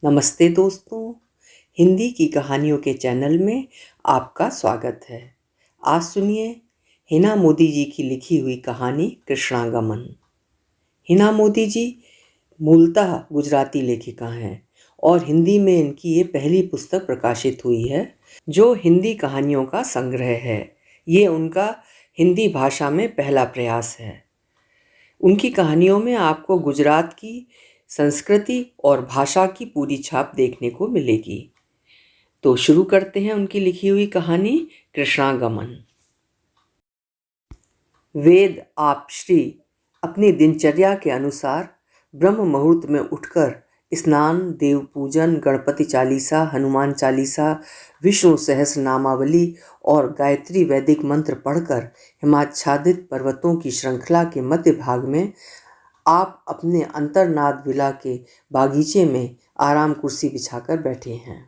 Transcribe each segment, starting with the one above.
नमस्ते दोस्तों, हिंदी की कहानियों के चैनल में आपका स्वागत है। आज सुनिए हिना मोदी जी की लिखी हुई कहानी कृष्णागमन। हिना मोदी जी मूलतः गुजराती लेखिका हैं और हिंदी में इनकी ये पहली पुस्तक प्रकाशित हुई है जो हिंदी कहानियों का संग्रह है। ये उनका हिंदी भाषा में पहला प्रयास है। उनकी कहानियों में आपको गुजरात की संस्कृति और भाषा की पूरी छाप देखने को मिलेगी। तो शुरू करते हैं उनकी लिखी हुई कहानी कृष्णागमन। वेद आप श्री अपनी दिनचर्या के अनुसार ब्रह्म मुहूर्त में उठकर स्नान, देव पूजन, गणपति चालीसा, हनुमान चालीसा, विष्णु सहस्र नामावली और गायत्री वैदिक मंत्र पढ़कर हिमाच्छादित पर्वतों की श्रृंखला के मध्य भाग में आप अपने अंतर्नाद विला के बागीचे में आराम कुर्सी बिछाकर बैठे हैं।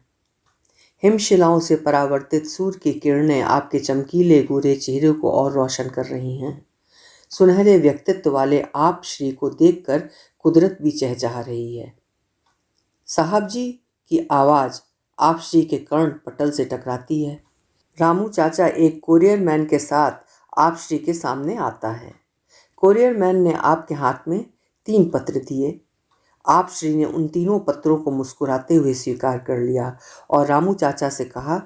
हिमशिलाओं से परावर्तित सूर्य की किरणें आपके चमकीले गोरे चेहरे को और रोशन कर रही हैं। सुनहरे व्यक्तित्व वाले आप श्री को देखकर कुदरत भी चहचहा रही है। साहब जी की आवाज़ आप श्री के कर्ण पटल से टकराती है। रामू चाचा एक कोरियर मैन के साथ आप श्री के सामने आता है। कोरियर मैन ने आपके हाथ में 3 पत्र दिए। आप श्री ने उन तीनों पत्रों को मुस्कुराते हुए स्वीकार कर लिया और रामू चाचा से कहा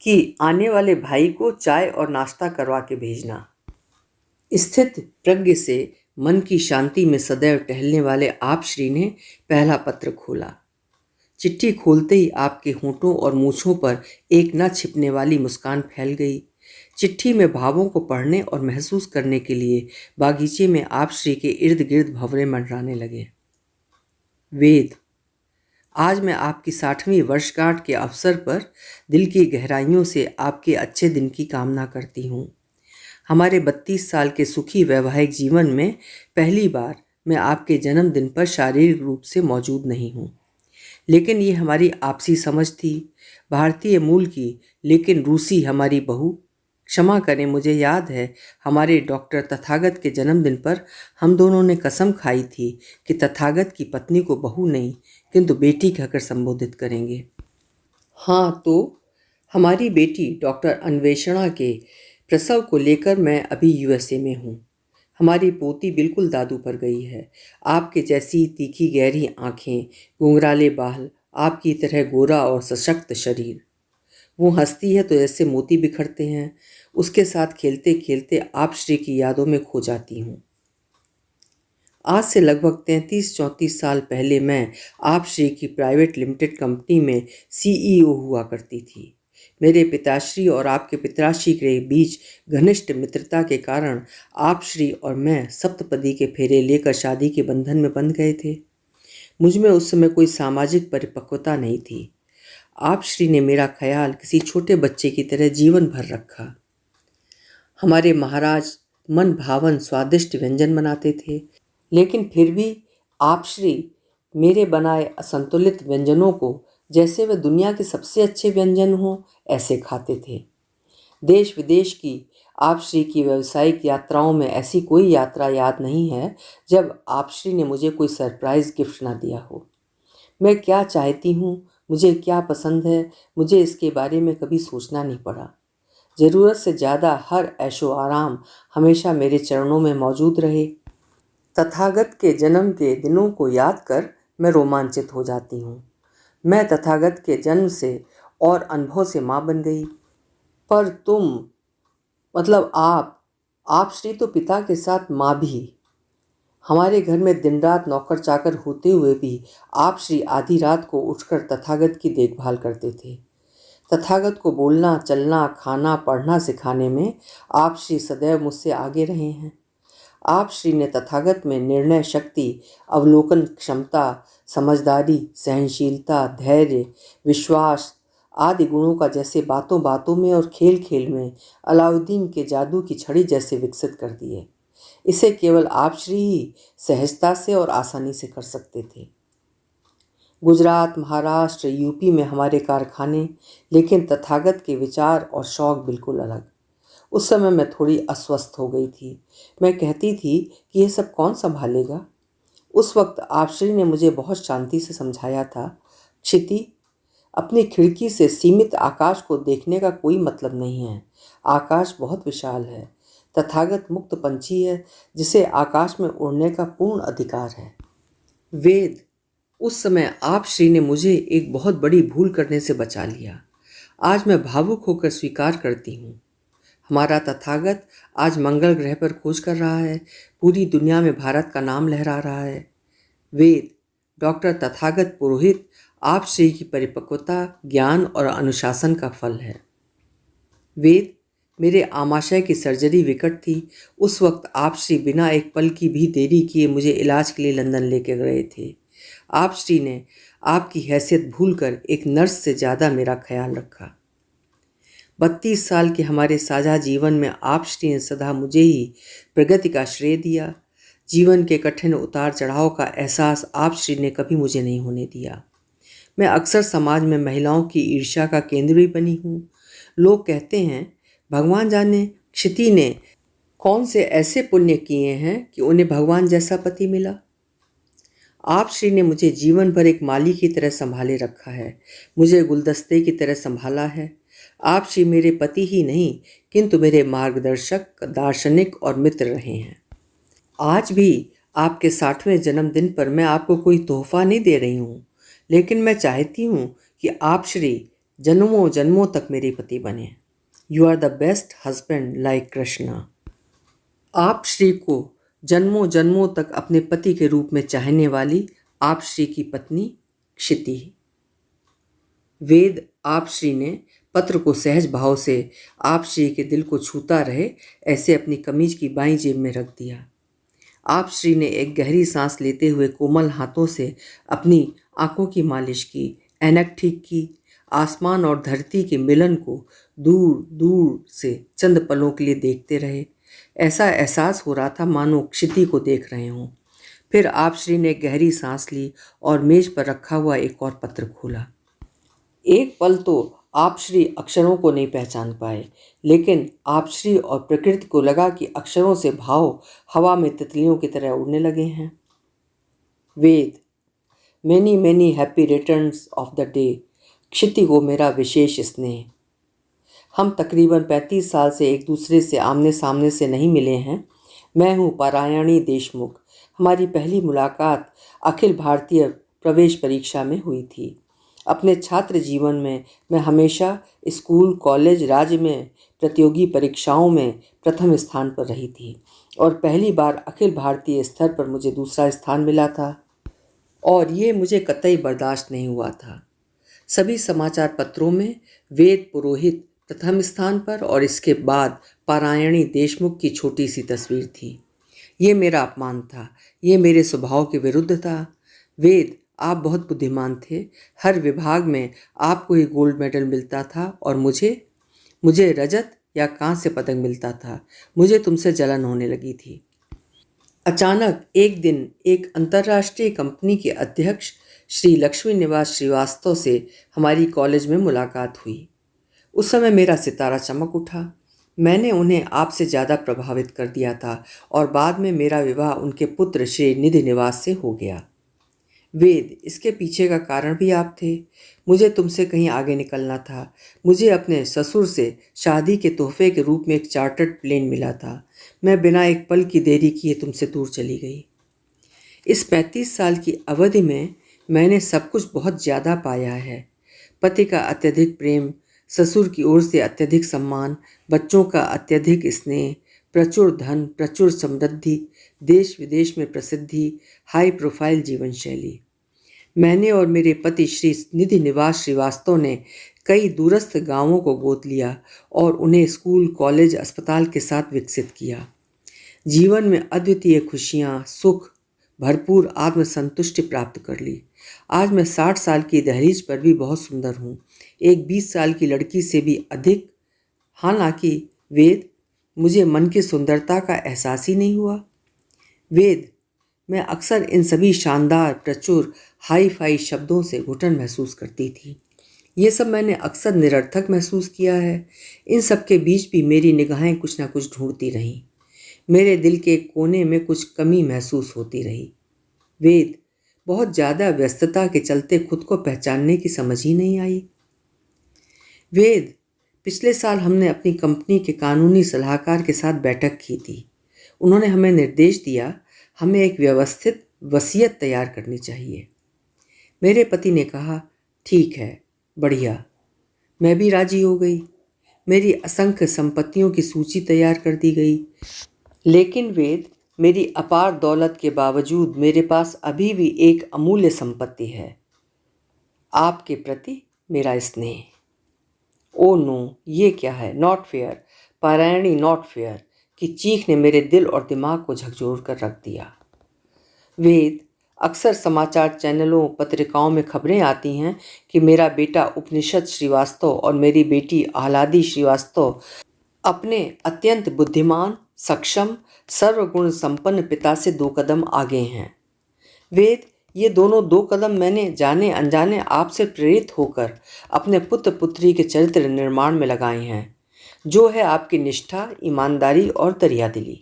कि आने वाले भाई को चाय और नाश्ता करवा के भेजना। स्थित प्रज्ञ से मन की शांति में सदैव टहलने वाले आप श्री ने पहला पत्र खोला। चिट्ठी खोलते ही आपके होंठों और मूछों पर एक न छिपने वाली मुस्कान फैल गई। चिट्ठी में भावों को पढ़ने और महसूस करने के लिए बागीचे में आप श्री के इर्द गिर्द भंवरे मंडराने लगे। वेद, आज मैं आपकी 60वीं वर्षगांठ के अवसर पर दिल की गहराइयों से आपके अच्छे दिन की कामना करती हूँ। हमारे 32 साल के सुखी वैवाहिक जीवन में पहली बार मैं आपके जन्मदिन पर शारीरिक रूप से मौजूद नहीं हूँ, लेकिन ये हमारी आपसी समझ थी। भारतीय मूल की लेकिन रूसी हमारी बहू, क्षमा करें, मुझे याद है हमारे डॉक्टर तथागत के जन्मदिन पर हम दोनों ने कसम खाई थी कि तथागत की पत्नी को बहू नहीं किंतु बेटी कहकर संबोधित करेंगे। हाँ, तो हमारी बेटी डॉक्टर अन्वेषणा के प्रसव को लेकर मैं अभी यूएसए में हूँ। हमारी पोती बिल्कुल दादू पर गई है। आपके जैसी तीखी गहरी आँखें, घुंघराले बाल, आपकी तरह गोरा और सशक्त शरीर। वो हंसती है तो ऐसे मोती बिखरते हैं। उसके साथ खेलते खेलते आप श्री की यादों में खो जाती हूँ। आज से लगभग 33-34 साल पहले मैं आप श्री की प्राइवेट लिमिटेड कंपनी में सीईओ हुआ करती थी। मेरे पिताश्री और आपके पिताश्री के बीच घनिष्ठ मित्रता के कारण आप श्री और मैं सप्तपदी के फेरे लेकर शादी के बंधन में बंध गए थे। मुझ में उस समय कोई सामाजिक परिपक्वता नहीं थी। आप श्री ने मेरा ख्याल किसी छोटे बच्चे की तरह जीवन भर रखा। हमारे महाराज मन भावन स्वादिष्ट व्यंजन बनाते थे, लेकिन फिर भी आप श्री मेरे बनाए असंतुलित व्यंजनों को जैसे वे दुनिया के सबसे अच्छे व्यंजन हों ऐसे खाते थे। देश विदेश की आप श्री की व्यावसायिक यात्राओं में ऐसी कोई यात्रा याद नहीं है जब आप श्री ने मुझे कोई सरप्राइज गिफ्ट ना दिया हो। मैं क्या चाहती हूँ, मुझे क्या पसंद है, मुझे इसके बारे में कभी सोचना नहीं पड़ा। ज़रूरत से ज़्यादा हर ऐशो आराम हमेशा मेरे चरणों में मौजूद रहे। तथागत के जन्म के दिनों को याद कर मैं रोमांचित हो जाती हूँ। मैं तथागत के जन्म से और अनुभव से माँ बन गई। पर तुम, मतलब आप श्री तो पिता के साथ माँ भी। हमारे घर में दिन रात नौकर चाकर होते हुए भी आप श्री आधी रात को उठकर तथागत की देखभाल करते थे। तथागत को बोलना, चलना, खाना, पढ़ना सिखाने में आप श्री सदैव मुझसे आगे रहे हैं। आप श्री ने तथागत में निर्णय शक्ति, अवलोकन क्षमता, समझदारी, सहनशीलता, धैर्य, विश्वास आदि गुणों का जैसे बातों बातों में और खेल खेल में अलाउद्दीन के जादू की छड़ी जैसे विकसित कर दिए। इसे केवल आप श्री ही सहजता से और आसानी से कर सकते थे। गुजरात, महाराष्ट्र, यूपी में हमारे कारखाने, लेकिन तथागत के विचार और शौक बिल्कुल अलग। उस समय मैं थोड़ी अस्वस्थ हो गई थी। मैं कहती थी कि यह सब कौन संभालेगा। उस वक्त आप श्री ने मुझे बहुत शांति से समझाया था, क्षिति, अपनी खिड़की से सीमित आकाश को देखने का कोई मतलब नहीं है। आकाश बहुत विशाल है। तथागत मुक्त पंछी है जिसे आकाश में उड़ने का पूर्ण अधिकार है। वेद, उस समय आप श्री ने मुझे एक बहुत बड़ी भूल करने से बचा लिया। आज मैं भावुक होकर स्वीकार करती हूँ। हमारा तथागत आज मंगल ग्रह पर खोज कर रहा है। पूरी दुनिया में भारत का नाम लहरा रहा है। वेद, डॉक्टर तथागत पुरोहित आप श्री की परिपक्वता, ज्ञान और अनुशासन का फल है। वेद, मेरे आमाशय की सर्जरी विकट थी। उस वक्त आप श्री बिना एक पल की भी देरी किए मुझे इलाज के लिए लंदन लेके गए थे। आप श्री ने आपकी हैसियत भूलकर एक नर्स से ज़्यादा मेरा ख्याल रखा। 32 साल के हमारे साझा जीवन में आप श्री ने सदा मुझे ही प्रगति का श्रेय दिया। जीवन के कठिन उतार चढ़ाव का एहसास आप श्री ने कभी मुझे नहीं होने दिया। मैं अक्सर समाज में महिलाओं की ईर्ष्या का केंद्र भी बनी हूँ। लोग कहते हैं, भगवान जाने क्षिति ने कौन से ऐसे पुण्य किए हैं कि उन्हें भगवान जैसा पति मिला। आप श्री ने मुझे जीवन भर एक माली की तरह संभाले रखा है, मुझे गुलदस्ते की तरह संभाला है। आप श्री मेरे पति ही नहीं किंतु मेरे मार्गदर्शक, दार्शनिक और मित्र रहे हैं। आज भी आपके 60वें जन्मदिन पर मैं आपको कोई तोहफा नहीं दे रही हूँ, लेकिन मैं चाहती हूँ कि आप श्री जन्मों जन्मों तक मेरे पति बने। You are the best husband like Krishna. आप श्री को जन्मों जन्मों तक अपने पति के रूप में चाहने वाली आप श्री की पत्नी क्षिति। वेद, आप श्री ने पत्र को सहज भाव से आप श्री के दिल को छूता रहे ऐसे अपनी कमीज की बाईं जेब में रख दिया। आप श्री ने एक गहरी सांस लेते हुए कोमल हाथों से अपनी आंखों की मालिश की, ऐनक ठीक की। आसमान और धरती के मिलन को दूर दूर से चंद पलों के लिए देखते रहे। ऐसा एहसास हो रहा था मानो क्षिति को देख रहे हों। फिर आप श्री ने गहरी सांस ली और मेज पर रखा हुआ एक और पत्र खोला। एक पल तो आप श्री अक्षरों को नहीं पहचान पाए, लेकिन आप श्री और प्रकृति को लगा कि अक्षरों से भाव हवा में तितलियों की तरह उड़ने लगे हैं। Ved, many many happy returns of the day. Kshiti को मेरा विशेष स्नेह। हम तकरीबन 35 साल से एक दूसरे से आमने सामने से नहीं मिले हैं। मैं हूँ पारायणी देशमुख। हमारी पहली मुलाकात अखिल भारतीय प्रवेश परीक्षा में हुई थी। अपने छात्र जीवन में मैं हमेशा स्कूल, कॉलेज, राज्य में प्रतियोगी परीक्षाओं में प्रथम स्थान पर रही थी और पहली बार अखिल भारतीय स्तर पर मुझे दूसरा स्थान मिला था और ये मुझे कतई बर्दाश्त नहीं हुआ था। सभी समाचार पत्रों में वेद पुरोहित प्रथम स्थान पर और इसके बाद पारायणी देशमुख की छोटी सी तस्वीर थी। ये मेरा अपमान था, ये मेरे स्वभाव के विरुद्ध था। वेद, आप बहुत बुद्धिमान थे। हर विभाग में आपको ही गोल्ड मेडल मिलता था और मुझे रजत या कांस्य पदक मिलता था। मुझे तुमसे जलन होने लगी थी। अचानक एक दिन एक अंतर्राष्ट्रीय कंपनी के अध्यक्ष श्री लक्ष्मी निवास श्रीवास्तव से हमारी कॉलेज में मुलाकात हुई। उस समय मेरा सितारा चमक उठा। मैंने उन्हें आपसे ज़्यादा प्रभावित कर दिया था और बाद में मेरा विवाह उनके पुत्र श्री निधि निवास से हो गया। वेद, इसके पीछे का कारण भी आप थे। मुझे तुमसे कहीं आगे निकलना था। मुझे अपने ससुर से शादी के तोहफे के रूप में एक चार्टर्ड प्लेन मिला था। मैं बिना एक पल की देरी किए तुमसे दूर चली गई। इस 35 साल की अवधि में मैंने सब कुछ बहुत ज़्यादा पाया है। पति का अत्यधिक प्रेम, ससुर की ओर से अत्यधिक सम्मान, बच्चों का अत्यधिक स्नेह, प्रचुर धन, प्रचुर समृद्धि, देश विदेश में प्रसिद्धि, हाई प्रोफाइल जीवन शैली। मैंने और मेरे पति श्री निधि निवास श्रीवास्तव ने कई दूरस्थ गांवों को गोद लिया और उन्हें स्कूल, कॉलेज, अस्पताल के साथ विकसित किया। जीवन में अद्वितीय खुशियाँ, सुख, भरपूर आत्मसंतुष्टि प्राप्त कर ली। आज मैं 60 साल की दहलीज पर भी बहुत सुंदर हूँ, एक 20 साल की लड़की से भी अधिक। हालांकि वेद, मुझे मन की सुंदरता का एहसास ही नहीं हुआ। वेद, मैं अक्सर इन सभी शानदार, प्रचुर, हाई फाई शब्दों से घुटन महसूस करती थी। ये सब मैंने अक्सर निरर्थक महसूस किया है। इन सब के बीच भी मेरी निगाहें कुछ ना कुछ ढूंढती रहीं। मेरे दिल के कोने में कुछ कमी महसूस होती रही। वेद, बहुत ज़्यादा व्यस्तता के चलते खुद को पहचानने की समझ ही नहीं आई। वेद, पिछले साल हमने अपनी कंपनी के कानूनी सलाहकार के साथ बैठक की थी। उन्होंने हमें निर्देश दिया, हमें एक व्यवस्थित वसीयत तैयार करनी चाहिए। मेरे पति ने कहा, ठीक है, बढ़िया। मैं भी राजी हो गई। मेरी असंख्य संपत्तियों की सूची तैयार कर दी गई। लेकिन वेद, मेरी अपार दौलत के बावजूद मेरे पास अभी भी एक अमूल्य संपत्ति है, आपके प्रति मेरा स्नेह। ओ नो, ये क्या है? नॉट फेयर, पारायणी, नॉट फेयर की चीख ने मेरे दिल और दिमाग को झकझोर कर रख दिया। वेद, अक्सर समाचार चैनलों पत्रिकाओं में खबरें आती हैं कि मेरा बेटा उपनिषद श्रीवास्तव और मेरी बेटी आह्लादी श्रीवास्तव अपने अत्यंत बुद्धिमान, सक्षम, सर्वगुण संपन्न पिता से 2 कदम आगे हैं। वेद, ये दोनों 2 कदम मैंने जाने अनजाने आपसे प्रेरित होकर अपने पुत्र पुत्री के चरित्र निर्माण में लगाए हैं, जो है आपकी निष्ठा, ईमानदारी और दरियादिली।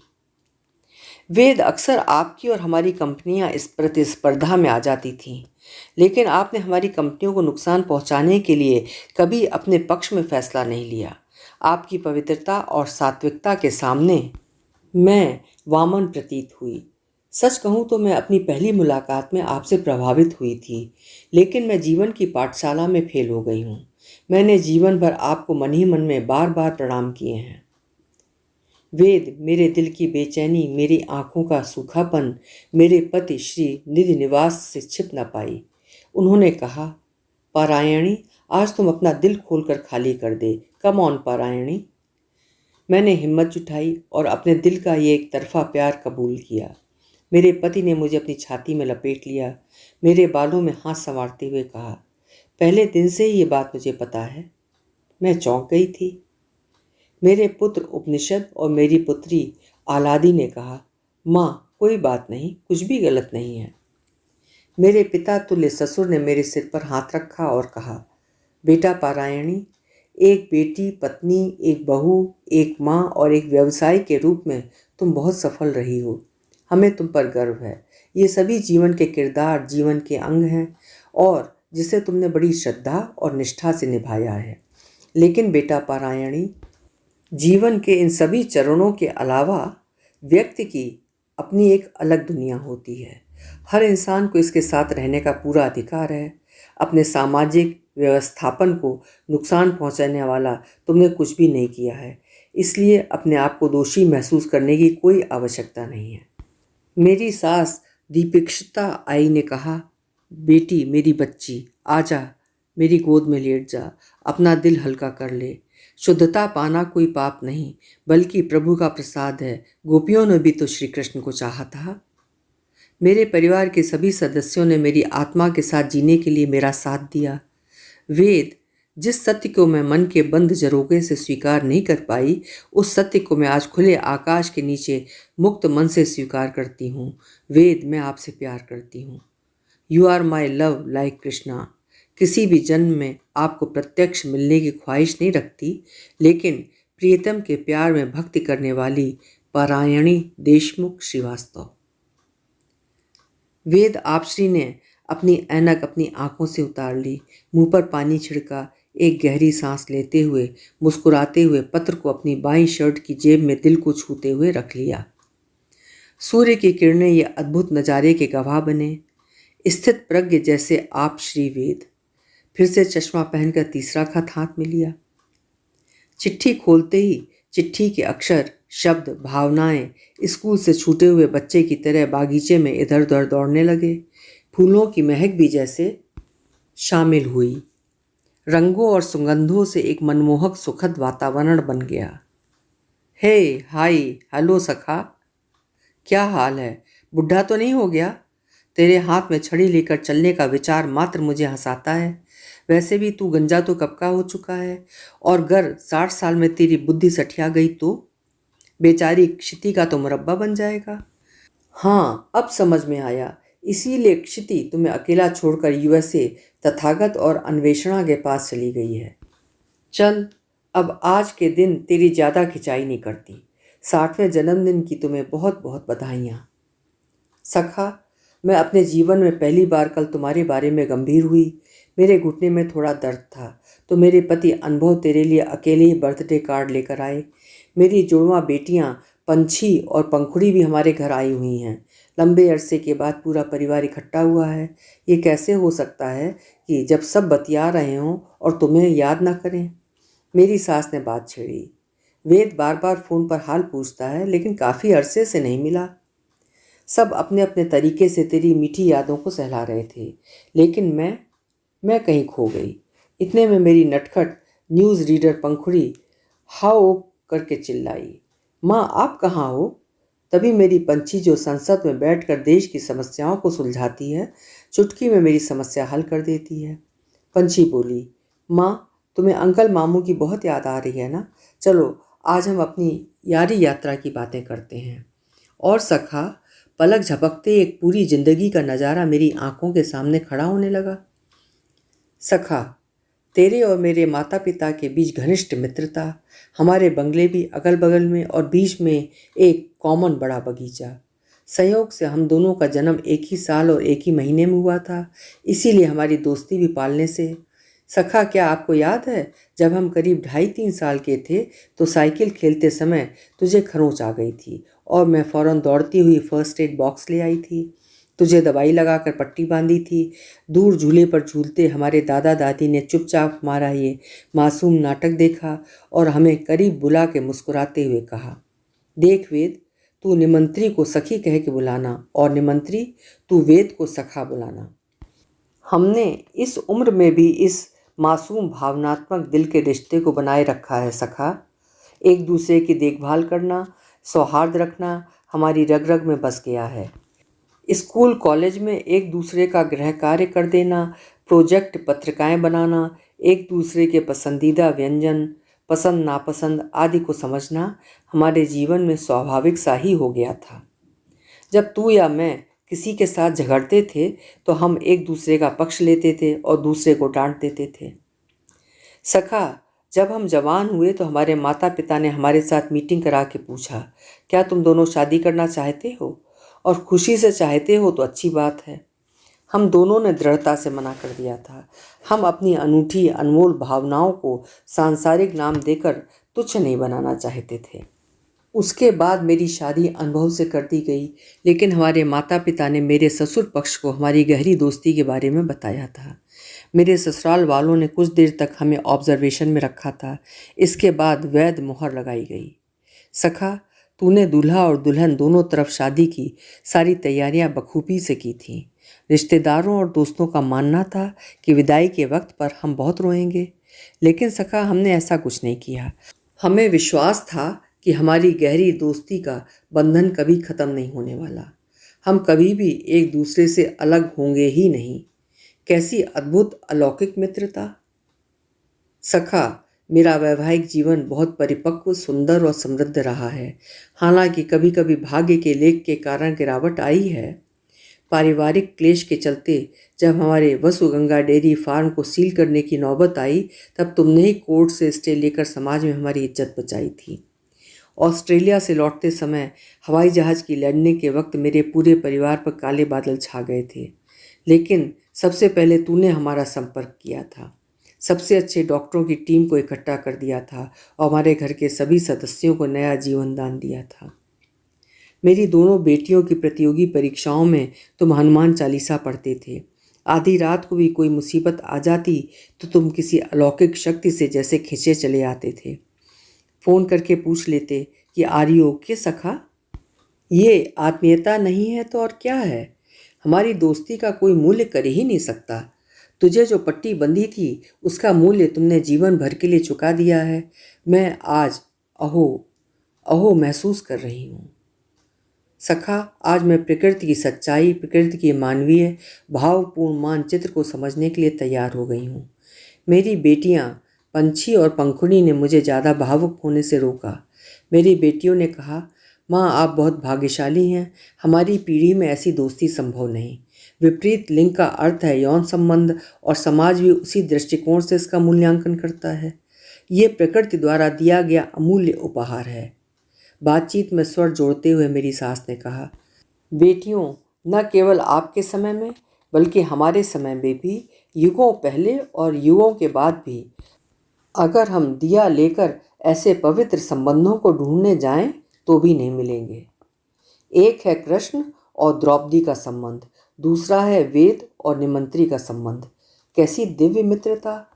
वेद, अक्सर आपकी और हमारी कंपनियां इस प्रतिस्पर्धा में आ जाती थीं, लेकिन आपने हमारी कंपनियों को नुकसान पहुंचाने के लिए कभी अपने पक्ष में फैसला नहीं लिया। आपकी पवित्रता और सात्विकता के सामने मैं वामन प्रतीत हुई। सच कहूँ तो मैं अपनी पहली मुलाकात में आपसे प्रभावित हुई थी, लेकिन मैं जीवन की पाठशाला में फेल हो गई हूँ। मैंने जीवन भर आपको मन ही मन में बार बार प्रणाम किए हैं। वेद, मेरे दिल की बेचैनी, मेरी आंखों का सूखापन मेरे पति श्री निधि निवास से छिप न पाई। उन्होंने कहा, पारायणी, आज तुम अपना दिल खोलकर खाली कर दे। Come on पारायणी। मैंने हिम्मत जुटाई और अपने दिल का ये एक तरफा प्यार कबूल किया। मेरे पति ने मुझे अपनी छाती में लपेट लिया, मेरे बालों में हाथ संवारते हुए कहा, पहले दिन से ही ये बात मुझे पता है। मैं चौंक गई थी। मेरे पुत्र उपनिषद और मेरी पुत्री आह्लादी ने कहा, माँ, कोई बात नहीं, कुछ भी गलत नहीं है। मेरे पिता तुल्य ससुर ने मेरे सिर पर हाथ रखा और कहा, बेटा पारायणी, एक बेटी, पत्नी, एक बहू, एक माँ और एक व्यवसायी के रूप में तुम बहुत सफल रही हो। हमें तुम पर गर्व है। ये सभी जीवन के किरदार, जीवन के अंग हैं और जिसे तुमने बड़ी श्रद्धा और निष्ठा से निभाया है। लेकिन बेटा पारायणी, जीवन के इन सभी चरणों के अलावा व्यक्ति की अपनी एक अलग दुनिया होती है। हर इंसान को इसके साथ रहने का पूरा अधिकार है। अपने सामाजिक व्यवस्थापन को नुकसान पहुंचाने वाला तुमने कुछ भी नहीं किया है, इसलिए अपने आप को दोषी महसूस करने की कोई आवश्यकता नहीं है। मेरी सास दीपिक्षिता आई ने कहा, बेटी, मेरी बच्ची, आजा, मेरी गोद में लेट जा, अपना दिल हल्का कर ले। शुद्धता पाना कोई पाप नहीं, बल्कि प्रभु का प्रसाद है। गोपियों ने भी तो श्री कृष्ण को चाहा था। मेरे परिवार के सभी सदस्यों ने मेरी आत्मा के साथ जीने के लिए मेरा साथ दिया। वेद, जिस सत्य को मैं मन के बंद जरोगे से स्वीकार नहीं कर पाई, उस सत्य को मैं आज खुले आकाश के नीचे मुक्त मन से स्वीकार करती हूँ। वेद, मैं आपसे प्यार करती हूँ। You are my love like Krishna. किसी भी जन्म में आपको प्रत्यक्ष मिलने की ख्वाहिश नहीं रखती, लेकिन प्रियतम के प्यार में भक्ति करने वाली पारायणी देशमुख श्रीवास्तव। वेद, आपश्री ने अपनी ऐनक अपनी आंखों से उतार ली, मुंह पर पानी छिड़का, एक गहरी सांस लेते हुए मुस्कुराते हुए पत्र को अपनी बाईं शर्ट की जेब में दिल को छूते हुए रख लिया। सूर्य की किरणें ये अद्भुत नज़ारे के गवाह बने। स्थित प्रज्ञ जैसे आप श्री वेद। फिर से चश्मा पहनकर तीसरा खत हाथ में लिया। चिट्ठी खोलते ही चिट्ठी के अक्षर, शब्द, भावनाएं स्कूल से छूटे हुए बच्चे की तरह बागीचे में इधर उधर दौड़ने लगे। फूलों की महक भी जैसे शामिल हुई। रंगों और सुगंधों से एक मनमोहक सुखद वातावरण बन गया। हे, हाय, हेलो सखा, क्या हाल है? बुढ़ा तो नहीं हो गया? तेरे हाथ में छड़ी लेकर चलने का विचार मात्र मुझे हंसाता है। वैसे भी तू गंजा तो कब का हो चुका है, और अगर 60 साल में तेरी बुद्धि सठिया गई तो बेचारी क्षिति का तो मुरब्बा बन जाएगा। हाँ, अब समझ में आया, इसीलिए क्षिति तुम्हें अकेला छोड़कर यूएसए तथागत और अन्वेषणा के पास चली गई है। चल, अब आज के दिन तेरी ज़्यादा खिंचाई नहीं करती। 60वें जन्मदिन की तुम्हें बहुत बहुत बधाइयाँ। सखा, मैं अपने जीवन में पहली बार कल तुम्हारे बारे में गंभीर हुई। मेरे घुटने में थोड़ा दर्द था तो मेरे पति अनुभव तेरे लिए अकेले ही बर्थडे कार्ड लेकर आए। मेरी जुड़वां बेटियां पंछी और पंखुड़ी भी हमारे घर आई हुई हैं। लंबे अरसे के बाद पूरा परिवार इकट्ठा हुआ है। ये कैसे हो सकता है कि जब सब बतिया रहे हों और तुम्हें याद ना करें। मेरी सास ने बात छेड़ी। वेद बार बार फ़ोन पर हाल पूछता है लेकिन काफ़ी अरसे से नहीं मिला। सब अपने अपने तरीके से तेरी मीठी यादों को सहला रहे थे लेकिन मैं कहीं खो गई। इतने में मेरी नटखट न्यूज़ रीडर पंखुड़ी हाओ करके चिल्लाई, माँ आप कहाँ हो? तभी मेरी पंछी जो संसद में बैठकर देश की समस्याओं को सुलझाती है, चुटकी में मेरी समस्या हल कर देती है। पंछी बोली, माँ तुम्हें अंकल मामू की बहुत याद आ रही है ना? चलो आज हम अपनी यारी यात्रा की बातें करते हैं। और सखा, पलक झपकते एक पूरी जिंदगी का नज़ारा मेरी आंखों के सामने खड़ा होने लगा। सखा, तेरे और मेरे माता पिता के बीच घनिष्ठ मित्रता, हमारे बंगले भी अगल बगल में और बीच में एक कॉमन बड़ा बगीचा। संयोग से हम दोनों का जन्म एक ही साल और एक ही महीने में हुआ था, इसीलिए हमारी दोस्ती भी पालने से। सखा, क्या आपको याद है जब हम करीब 2.5-3 साल के थे तो साइकिल खेलते समय तुझे खरोंच आ गई थी और मैं फ़ौरन दौड़ती हुई फर्स्ट एड बॉक्स ले आई थी, तुझे दवाई लगाकर पट्टी बांधी थी। दूर झूले पर झूलते हमारे दादा दादी ने चुपचाप हमारा ये मासूम नाटक देखा और हमें करीब बुला के मुस्कुराते हुए कहा, देख वेद, तू निमंत्री को सखी कह के बुलाना और निमंत्री तू वेद को सखा बुलाना। हमने इस उम्र में भी इस मासूम भावनात्मक दिल के रिश्ते को बनाए रखा है सखा। एक दूसरे की देखभाल करना, सौहार्द रखना हमारी रग रग में बस गया है। स्कूल कॉलेज में एक दूसरे का गृह कार्य कर देना, प्रोजेक्ट पत्रिकाएं बनाना, एक दूसरे के पसंदीदा व्यंजन, पसंद नापसंद आदि को समझना हमारे जीवन में स्वाभाविक सा ही हो गया था। जब तू या मैं किसी के साथ झगड़ते थे तो हम एक दूसरे का पक्ष लेते थे और दूसरे को डांट देते थे। सखा, जब हम जवान हुए तो हमारे माता पिता ने हमारे साथ मीटिंग करा के पूछा, क्या तुम दोनों शादी करना चाहते हो? और खुशी से चाहते हो तो अच्छी बात है। हम दोनों ने दृढ़ता से मना कर दिया था। हम अपनी अनूठी अनमोल भावनाओं को सांसारिक नाम देकर तुच्छ नहीं बनाना चाहते थे। उसके बाद मेरी शादी अनुभव से कर दी गई, लेकिन हमारे माता पिता ने मेरे ससुर पक्ष को हमारी गहरी दोस्ती के बारे में बताया था। मेरे ससुराल वालों ने कुछ देर तक हमें ऑब्जर्वेशन में रखा था। इसके बाद वैध मोहर लगाई गई। सखा, तूने दूल्हा और दुल्हन दोनों तरफ शादी की सारी तैयारियां बखूबी से की थीं। रिश्तेदारों और दोस्तों का मानना था कि विदाई के वक्त पर हम बहुत रोएंगे, लेकिन सखा हमने ऐसा कुछ नहीं किया। हमें विश्वास था कि हमारी गहरी दोस्ती का बंधन कभी ख़त्म नहीं होने वाला। हम कभी भी एक दूसरे से अलग होंगे ही नहीं। कैसी अद्भुत अलौकिक मित्रता। सखा, मेरा वैवाहिक जीवन बहुत परिपक्व, सुंदर और समृद्ध रहा है। हालांकि कभी कभी भाग्य के लेख के कारण गिरावट आई है। पारिवारिक क्लेश के चलते जब हमारे वसुगंगा डेयरी फार्म को सील करने की नौबत आई, तब तुमने ही कोर्ट से स्टे लेकर समाज में हमारी इज्जत बचाई थी। ऑस्ट्रेलिया से लौटते समय हवाई जहाज़ की लैंडिंग के वक्त मेरे पूरे परिवार पर काले बादल छा गए थे, लेकिन सबसे पहले तूने हमारा संपर्क किया था। सबसे अच्छे डॉक्टरों की टीम को इकट्ठा कर दिया था और हमारे घर के सभी सदस्यों को नया जीवन दान दिया था। मेरी दोनों बेटियों की प्रतियोगी परीक्षाओं में तुम हनुमान चालीसा पढ़ते थे। आधी रात को भी कोई मुसीबत आ जाती तो तुम किसी अलौकिक शक्ति से जैसे खिंचे चले आते थे। फ़ोन करके पूछ लेते कि आर यू ओके सखा? ये आत्मीयता नहीं है तो और क्या है? हमारी दोस्ती का कोई मूल्य कर ही नहीं सकता। तुझे जो पट्टी बंधी थी उसका मूल्य तुमने जीवन भर के लिए चुका दिया है। मैं आज अहो अहो महसूस कर रही हूँ। सखा, आज मैं प्रकृति की सच्चाई, प्रकृति की मानवीय भावपूर्ण मानचित्र को समझने के लिए तैयार हो गई हूँ। मेरी बेटियाँ पंछी और पंखुड़ी ने मुझे ज़्यादा भावुक होने से रोका। मेरी बेटियों ने कहा, माँ आप बहुत भाग्यशाली हैं, हमारी पीढ़ी में ऐसी दोस्ती संभव नहीं। विपरीत लिंग का अर्थ है यौन संबंध और समाज भी उसी दृष्टिकोण से इसका मूल्यांकन करता है। ये प्रकृति द्वारा दिया गया अमूल्य उपहार है। बातचीत में स्वर जोड़ते हुए मेरी सास ने कहा, बेटियों न केवल आपके समय में बल्कि हमारे समय में भी, युगों पहले और युगों के बाद भी, अगर हम दिया लेकर ऐसे पवित्र संबंधों को ढूंढने जाएं तो भी नहीं मिलेंगे। एक है कृष्ण और द्रौपदी का संबंध, दूसरा है वेद और निमंत्री का संबंध। कैसी दिव्य मित्रता!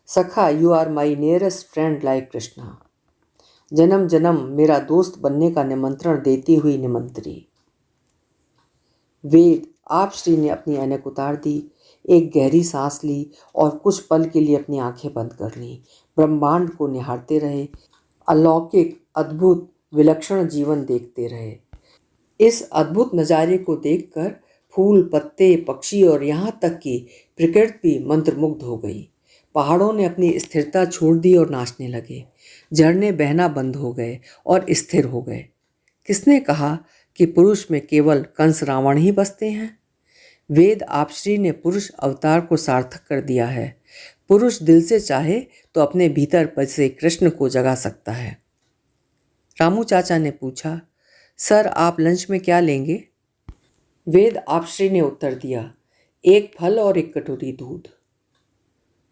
सखा, you are my nearest friend like Krishna. जन्म जन्म मेरा दोस्त बनने का निमंत्रण देती हुई निमंत्री। वेद, आप श्री ने अपनी ऐनक उतार दी, एक गहरी सांस ली और कुछ पल के लिए अपनी आंखें बंद कर लीं। ब्रह्मांड को निहारते रहे, अलौकिक, अद्भुत, विलक्षण जीवन देखते रहे। इस अद्भुत नज़ारे को देखकर फूल, पत्ते, पक्षी और यहाँ तक कि प्रकृति भी मंत्रमुग्ध हो गई। पहाड़ों ने अपनी स्थिरता छोड़ दी और नाचने लगे। झरने बहना बंद हो गए और स्थिर हो गए। किसने कहा कि पुरुष में केवल कंस रावण ही बसते हैं? वेद, आप श्री ने पुरुष अवतार को सार्थक कर दिया है। पुरुष दिल से चाहे तो अपने भीतर बसे कृष्ण को जगा सकता है। रामू चाचा ने पूछा, सर आप लंच में क्या लेंगे? वेद, आप श्री ने उत्तर दिया, एक फल और एक कटोरी दूध।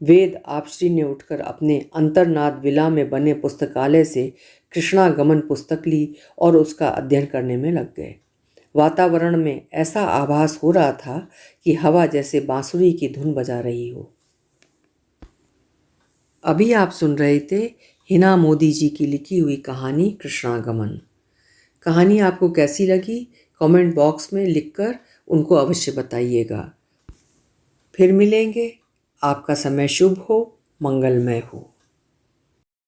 वेद, आप श्री ने उठकर अपने अंतर्नाद विला में बने पुस्तकालय से कृष्णागमन पुस्तक ली और उसका अध्ययन करने में लग गए। वातावरण में ऐसा आभास हो रहा था कि हवा जैसे बांसुरी की धुन बजा रही हो। अभी आप सुन रहे थे हिना मोदी जी की लिखी हुई कहानी कृष्णागमन। कहानी आपको कैसी लगी कमेंट बॉक्स में लिखकर उनको अवश्य बताइएगा। फिर मिलेंगे। आपका समय शुभ हो, मंगलमय हो।